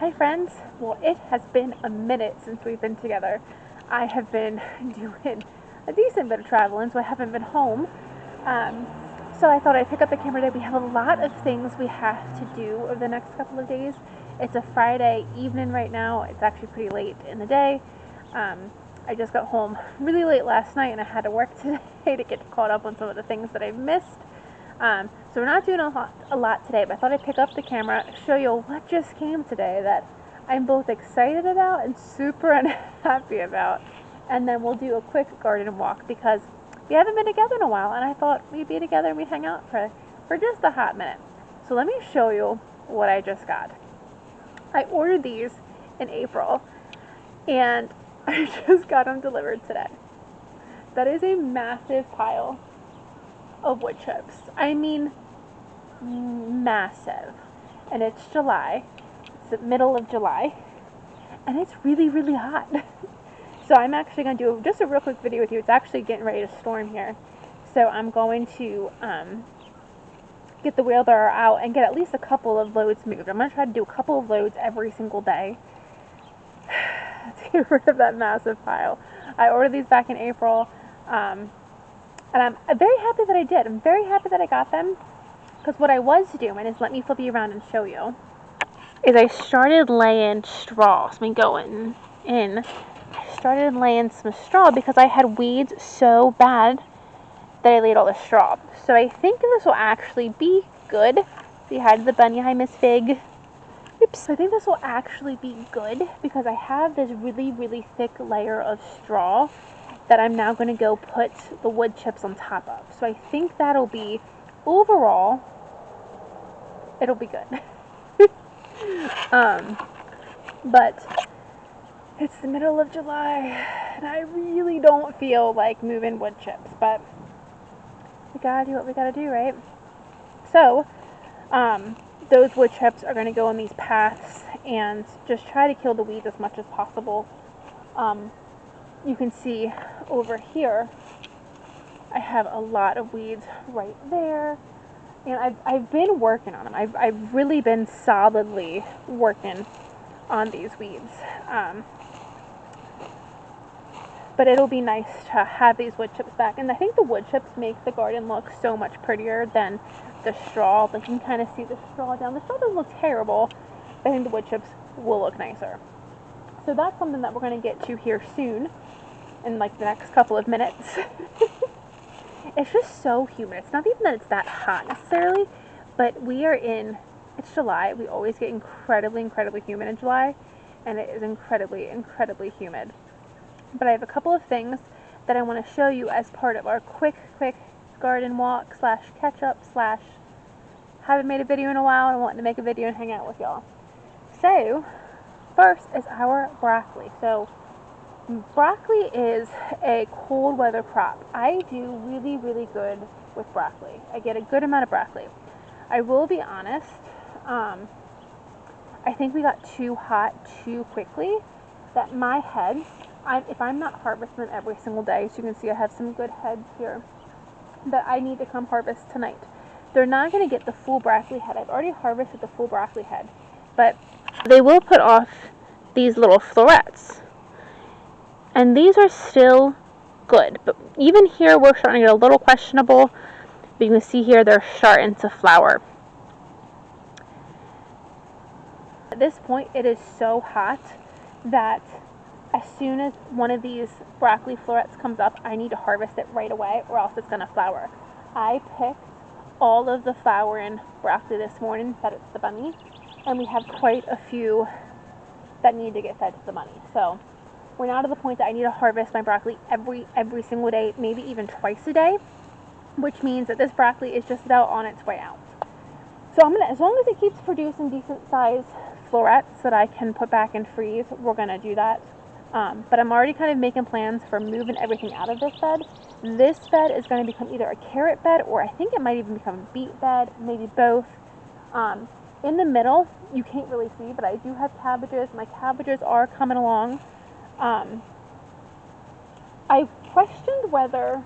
Hi friends. Well, it has been a minute since we've been together. I have been doing a decent bit of traveling, so I haven't been home. Um, so I thought I'd pick up the camera today. We have a lot of things we have to do over the next couple of days. It's a Friday evening right now. It's actually pretty late in the day. I just got home really late last night and I had to work today to get caught up on some of the things that I've missed. So we're not doing a lot today, but I thought I'd pick up the camera, show you what just came today that I'm both excited about and super unhappy about. And then we'll do a quick garden walk because we haven't been together in a while, and I thought we'd be together and we'd hang out for just a hot minute. So let me show you what I just got. I ordered these in April, and I just got them delivered today. That is a massive pile of wood chips. I mean, massive. And it's July. It's the middle of July. And it's really, really hot. So I'm actually going to do just a real quick video with you. It's actually getting ready to storm here. So I'm going to get the wheelbarrow out and get at least a couple of loads moved. I'm going to try to do a couple of loads every single day to get rid of that massive pile. I ordered these back in April. And I'm very happy that I did. I'm very happy that I got them. Because what I was doing is, let me flip you around and show you, is I started laying straw. So I'm going in. I started laying some straw because I had weeds so bad that I laid all the straw. So I think this will actually be good. We had the bunny. Hi, Miss Fig. Oops. I think this will actually be good because I have this really, really thick layer of straw that I'm now going to go put the wood chips on top of. So I think that'll be, overall, it'll be good. But it's the middle of July, and I really don't feel like moving wood chips, but we gotta do what we gotta do, right? So, those wood chips are gonna go in these paths and just try to kill the weeds as much as possible. You can see over here, I have a lot of weeds right there. And I've been working on them. I've really been solidly working on these weeds. But it'll be nice to have these wood chips back. And I think the wood chips make the garden look so much prettier than the straw. Like you can kind of see the straw down. The straw doesn't look terrible, but I think the wood chips will look nicer. So that's something that we're going to get to here soon, in like the next couple of minutes. It's just so humid. It's not even that it's that hot necessarily, but it's July. We always get incredibly humid in July, and it is incredibly humid. But I have a couple of things that I want to show you as part of our quick garden walk / catch up / haven't made a video in a while and wanting to make a video and hang out with y'all. So, first is our broccoli. So, broccoli is a cold weather crop. I do really good with broccoli. I get a good amount of broccoli. I will be honest, I think we got too hot too quickly. That my heads, if I'm not harvesting them every single day, so you can see I have some good heads here, that I need to come harvest tonight. They're not going to get the full broccoli head. I've already harvested the full broccoli head, but they will put off these little florets. And these are still good, but even here we're starting to get a little questionable. But you can see here they're starting to flower. At this point it is so hot that as soon as one of these broccoli florets comes up, I need to harvest it right away or else it's going to flower. I picked all of the flowering broccoli this morning, fed it to the bunny, and we have quite a few that need to get fed to the bunny. So we're now to the point that I need to harvest my broccoli every single day, maybe even twice a day, which means that this broccoli is just about on its way out. So as long as it keeps producing decent size florets that I can put back and freeze, we're gonna do that. But I'm already kind of making plans for moving everything out of this bed. This bed is going to become either a carrot bed or I think it might even become a beet bed, maybe both. In the middle, you can't really see, but I do have cabbages. My cabbages are coming along. I questioned whether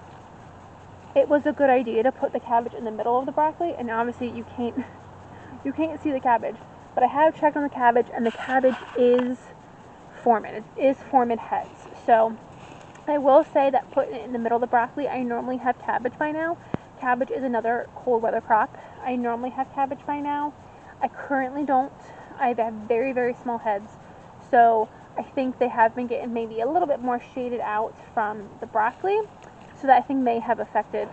it was a good idea to put the cabbage in the middle of the broccoli, and obviously you can't see the cabbage, But I have checked on the cabbage, and the cabbage is forming. It is forming heads. So I will say that putting it in the middle of the broccoli, I normally have cabbage by now. Cabbage is another cold weather crop. I normally have cabbage by now. I currently don't. I have very, very small heads. So I think they have been getting maybe a little bit more shaded out from the broccoli. So that I think may have affected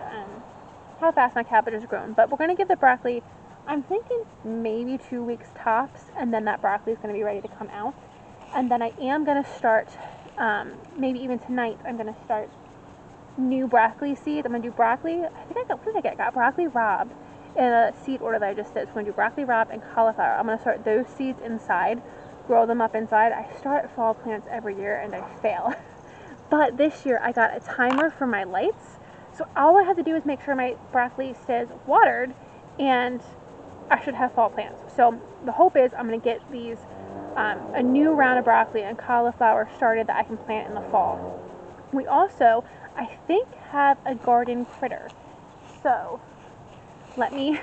how fast my cabbage has grown. But we're going to give the broccoli, I'm thinking maybe 2 weeks tops, and then that broccoli is going to be ready to come out. And then I am going to start, maybe even tonight, I'm going to start new broccoli seeds. I'm going to do broccoli, I think I got, what did I get? I got broccoli rabe in a seed order that I just did. So I'm going to do broccoli rabe and cauliflower. I'm going to start those seeds inside, grow them up inside. I start fall plants every year and I fail. But this year I got a timer for my lights. So all I have to do is make sure my broccoli stays watered, and I should have fall plants. So the hope is I'm going to get these, a new round of broccoli and cauliflower started that I can plant in the fall. We also, I think, have a garden critter. So let me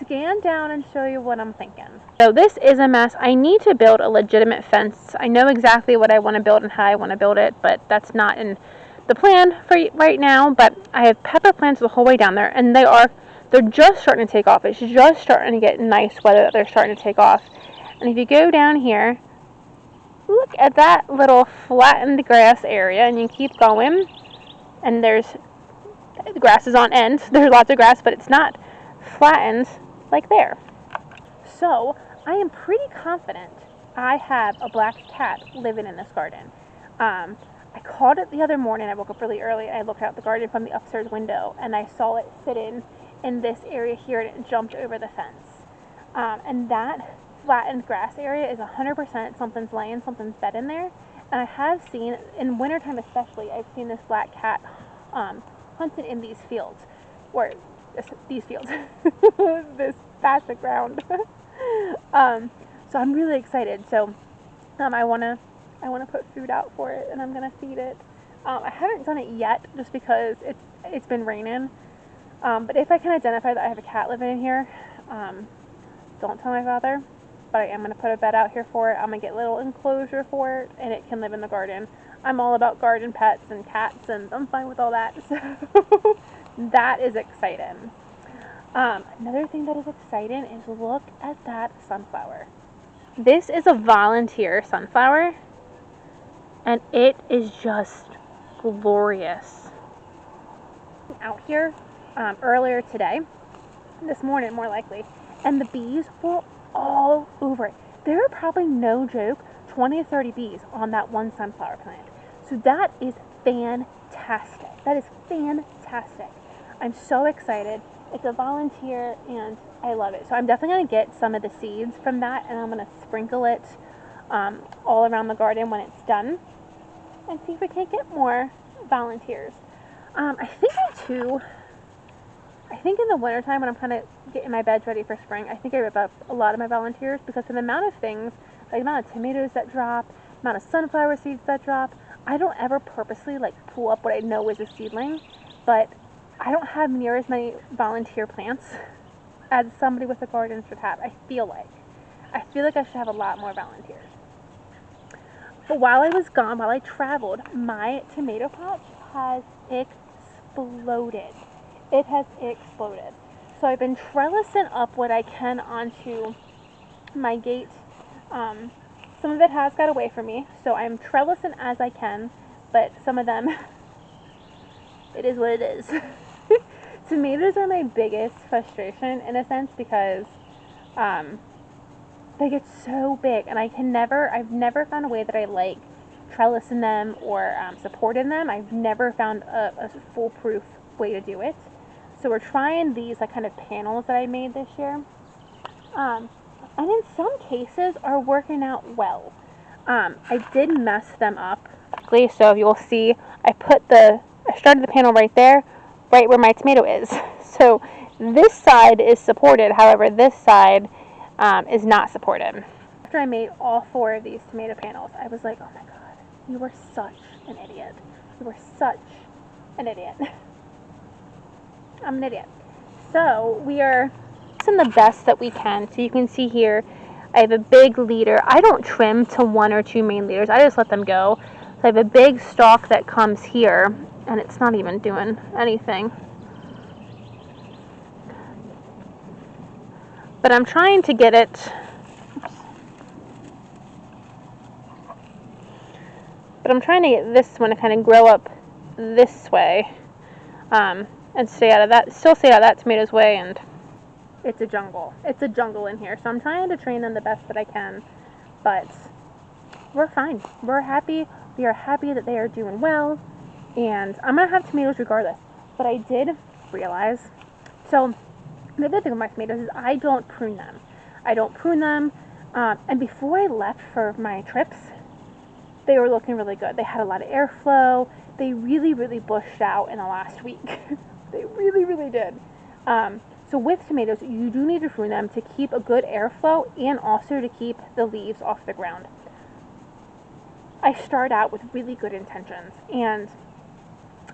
scan down and show you what I'm thinking. So this is a mess. I need to build a legitimate fence. I know exactly what I want to build and how I want to build it, but that's not in the plan for right now. But I have pepper plants the whole way down there, and they're just starting to take off. It's just starting to get nice weather that they're starting to take off. And if you go down here, look at that little flattened grass area, and you keep going, and the grass is on end. There's lots of grass, but it's not flattened like there. So I am pretty confident I have a black cat living in this garden. I caught it the other morning. I woke up really early and I looked out the garden from the upstairs window, and I saw it sitting in this area here, and it jumped over the fence. And that flattened grass area is 100% something's laying, something's bed in there. And I have seen, in wintertime especially, I've seen this black cat hunting in these fields, or these fields, this patch of ground. So I'm really excited. So I want to put food out for it, and I'm gonna feed it. I haven't done it yet just because it's been raining. But if I can identify that I have a cat living in here, don't tell my father. But I am gonna put a bed out here for it. I'm gonna get a little enclosure for it, and it can live in the garden. I'm all about garden pets and cats, and I'm fine with all that. So that is exciting. Another thing that is exciting is look at that sunflower. This is a volunteer sunflower, and it is just glorious. Out here earlier today, this morning more likely, and the bees were all over it. There are probably, no joke, 20 or 30 bees on that one sunflower plant. So that is fantastic. That is fantastic. I'm so excited. It's a volunteer, and I love it. So I'm definitely going to get some of the seeds from that, and I'm going to sprinkle it all around the garden when it's done, and see if we can get more volunteers. I think in the wintertime, when I'm kind of getting my beds ready for spring, I think I rip up a lot of my volunteers, because for the amount of things, like the amount of tomatoes that drop, the amount of sunflower seeds that drop, I don't ever purposely pull up what I know is a seedling, but I don't have near as many volunteer plants as somebody with a garden should have. I feel like I should have a lot more volunteers. But while I was gone, while I traveled, my tomato patch has exploded. It has exploded. So I've been trellising up what I can onto my gate. Some of it has got away from me, so I'm trellising as I can, but some of them, it is what it is. Tomatoes are my biggest frustration in a sense, because they get so big, and I've never found a way that I like trellising them or supporting them. I've never found a foolproof way to do it. So we're trying these kind of panels that I made this year. And in some cases are working out well. I did mess them up. So you'll see I started the panel right there, right where my tomato is. So this side is supported, however this side is not supported. After I made all 4 of these tomato panels, I was like, oh my god, you were such an idiot. You were such an idiot. I'm an idiot. So we are doing the best that we can. So you can see here, I have a big leader. I don't trim to 1 or 2 main leaders. I just let them go. So I have a big stalk that comes here, and it's not even doing anything. But I'm trying to get it. But I'm trying to get this one to kind of grow up this way, and stay out of that. Still stay out of that tomato's way, and it's a jungle. It's a jungle in here. So I'm trying to train them the best that I can, but we're fine. We're happy. We are happy that they are doing well, and I'm gonna have tomatoes regardless. But I did realize, so the other thing with my tomatoes is I don't prune them. I don't prune them, and before I left for my trips, they were looking really good. They had a lot of airflow. They really, really bushed out in the last week. They really, really did. So with tomatoes, you do need to prune them to keep a good airflow and also to keep the leaves off the ground. I start out with really good intentions, and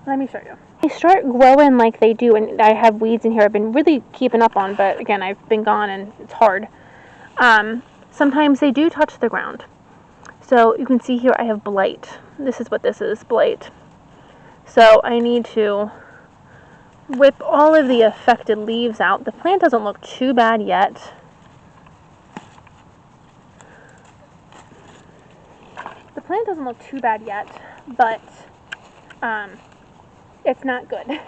let me show you. They start growing like they do, and I have weeds in here I've been really keeping up on, but again, I've been gone and it's hard. Sometimes they do touch the ground. So you can see here I have blight. This is what this is, blight. So I need to whip all of the affected leaves out. The plant doesn't look too bad yet. The plant doesn't look too bad yet, but it's not good.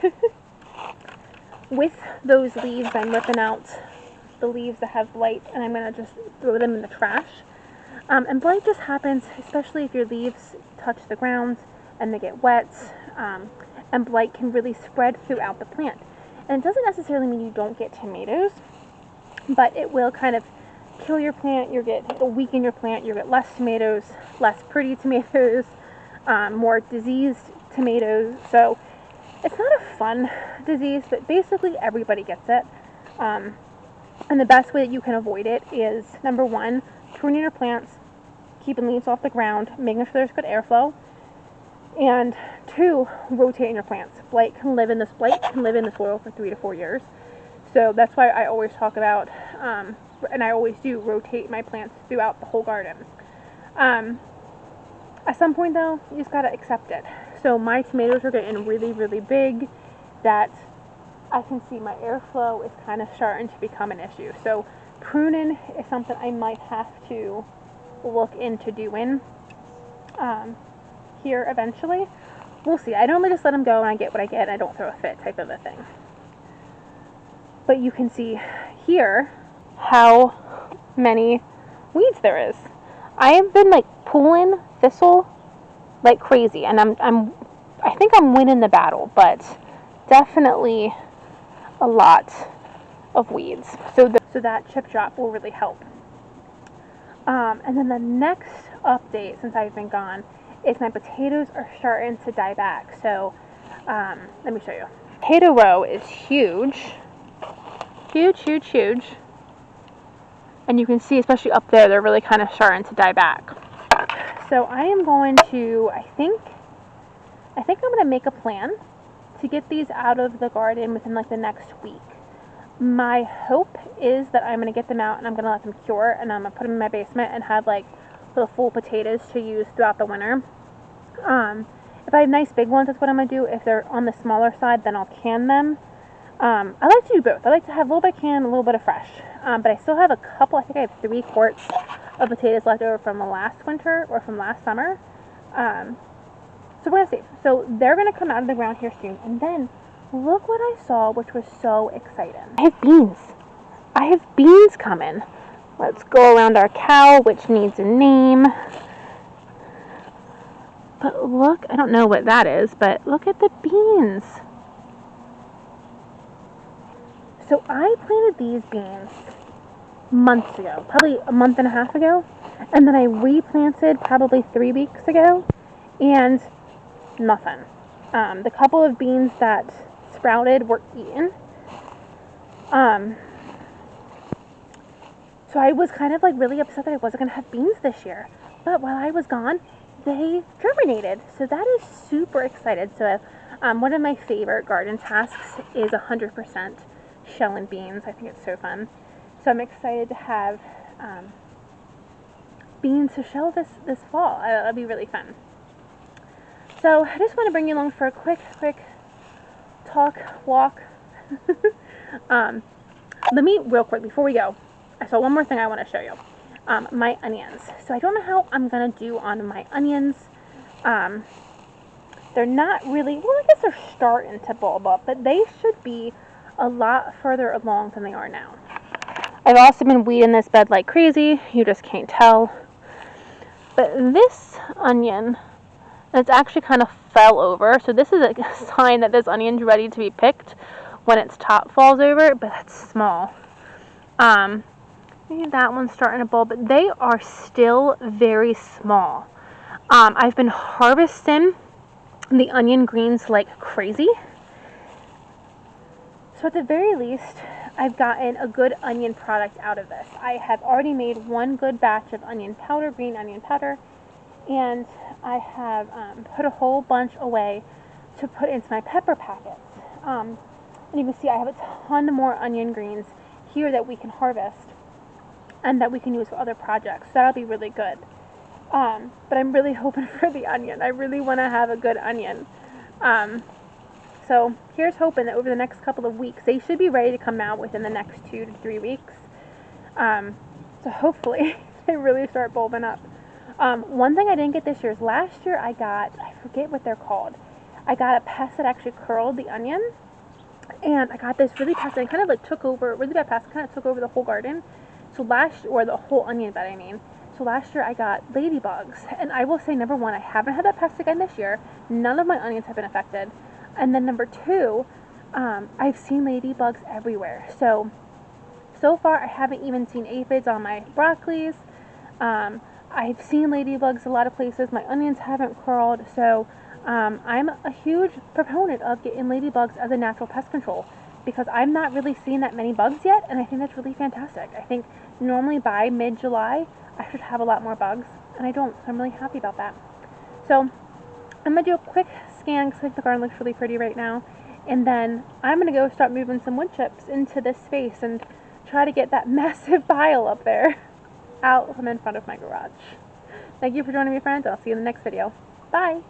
With those leaves, I'm ripping out the leaves that have blight, and I'm going to just throw them in the trash. And blight just happens, especially if your leaves touch the ground and they get wet, and blight can really spread throughout the plant. And it doesn't necessarily mean you don't get tomatoes, but it will kind of kill your plant. It'll weaken your plant. You'll get less tomatoes, less pretty tomatoes, more diseased tomatoes. So it's not a fun disease, but basically everybody gets it. And the best way that you can avoid it is, number one, pruning your plants, keeping leaves off the ground, making sure there's good airflow, and 2, rotating your plants. Blight can live in the soil for 3 to 4 years. So that's why I always talk about, and I always do, rotate my plants throughout the whole garden. At some point though, you just gotta accept it. So my tomatoes are getting really, really big, that I can see my airflow is kind of starting to become an issue. So pruning is something I might have to look into doing here eventually. We'll see. I normally just let them go and I get what I get and I don't throw a fit type of a thing. But you can see here how many weeds there is. I have been like pulling thistle like crazy, and I think I'm winning the battle, but definitely a lot of weeds. So that chip drop will really help. And then the next update since I've been gone is my potatoes are starting to die back. So let me show you. Potato row is huge. Huge, huge, huge. And you can see, especially up there, they're really kind of starting to die back. So I am going to, I think I'm going to make a plan to get these out of the garden within like the next week. My hope is that I'm going to get them out and I'm going to let them cure, and I'm going to put them in my basement and have like little full potatoes to use throughout the winter. If I have nice big ones, that's what I'm going to do. If they're on the smaller side, then I'll can them. I like to do both. I like to have a little bit of canned, a little bit of fresh. But I still have a couple, I think I have 3 quarts of potatoes left over from the last winter or from last summer. So we're going to see. So they're going to come out of the ground here soon. And then look what I saw, which was so exciting. I have beans. I have beans coming. Let's go around our cow, which needs a name. But look, I don't know what that is, but look at the beans. So I planted these beans months ago, probably a month and a half ago, and then I replanted probably 3 weeks ago, and nothing. The couple of beans that sprouted were eaten. So I was kind of like really upset that I wasn't going to have beans this year. But while I was gone, they germinated. So that is super excited. So one of my favorite garden tasks is 100% shelling beans. I think it's so fun. So I'm excited to have beans to shell this fall. That'll be really fun. So I just want to bring you along for a quick walk. Let me, real quick, before we go, I saw one more thing I want to show you. My onions. So I don't know how I'm going to do on my onions. They're not really, well, I guess they're starting to bulb up, but they should be a lot further along than they are now. I've also been weeding this bed like crazy. You just can't tell. But this onion, it's actually kind of fell over. So this is a sign that this onion's ready to be picked when its top falls over, but that's small. Maybe that one's starting to bulb, but they are still very small. I've been harvesting the onion greens like crazy. So at the very least, I've gotten a good onion product out of this. I have already made one good batch of onion powder, green onion powder, and I have put a whole bunch away to put into my pepper packets. And you can see I have a ton more onion greens here that we can harvest and that we can use for other projects. So that'll be really good. But I'm really hoping for the onion. I really want to have a good onion. So here's hoping that over the next couple of weeks, they should be ready to come out within the next 2 to 3 weeks. So hopefully they really start bulbing up. One thing I didn't get this year is last year I forget what they're called. I got a pest that actually curled the onion. And I got this really pest and it kind of like took over, really bad pest, kind of took over the whole garden. So or the whole onion bed, I mean. So last year I got ladybugs. And I will say, number one, I haven't had that pest again this year. None of my onions have been affected. And then number two, I've seen ladybugs everywhere. So far I haven't even seen aphids on my broccolis. I've seen ladybugs a lot of places. My onions haven't curled. So I'm a huge proponent of getting ladybugs as a natural pest control because I'm not really seeing that many bugs yet, and I think that's really fantastic. I think normally by mid-July I should have a lot more bugs, and I don't, so I'm really happy about that. So I'm going to do a quick scan because I think the garden looks really pretty right now, and then I'm going to go start moving some wood chips into this space and try to get that massive pile up there out from in front of my garage. Thank you for joining me, friends. I'll see you in the next video. Bye!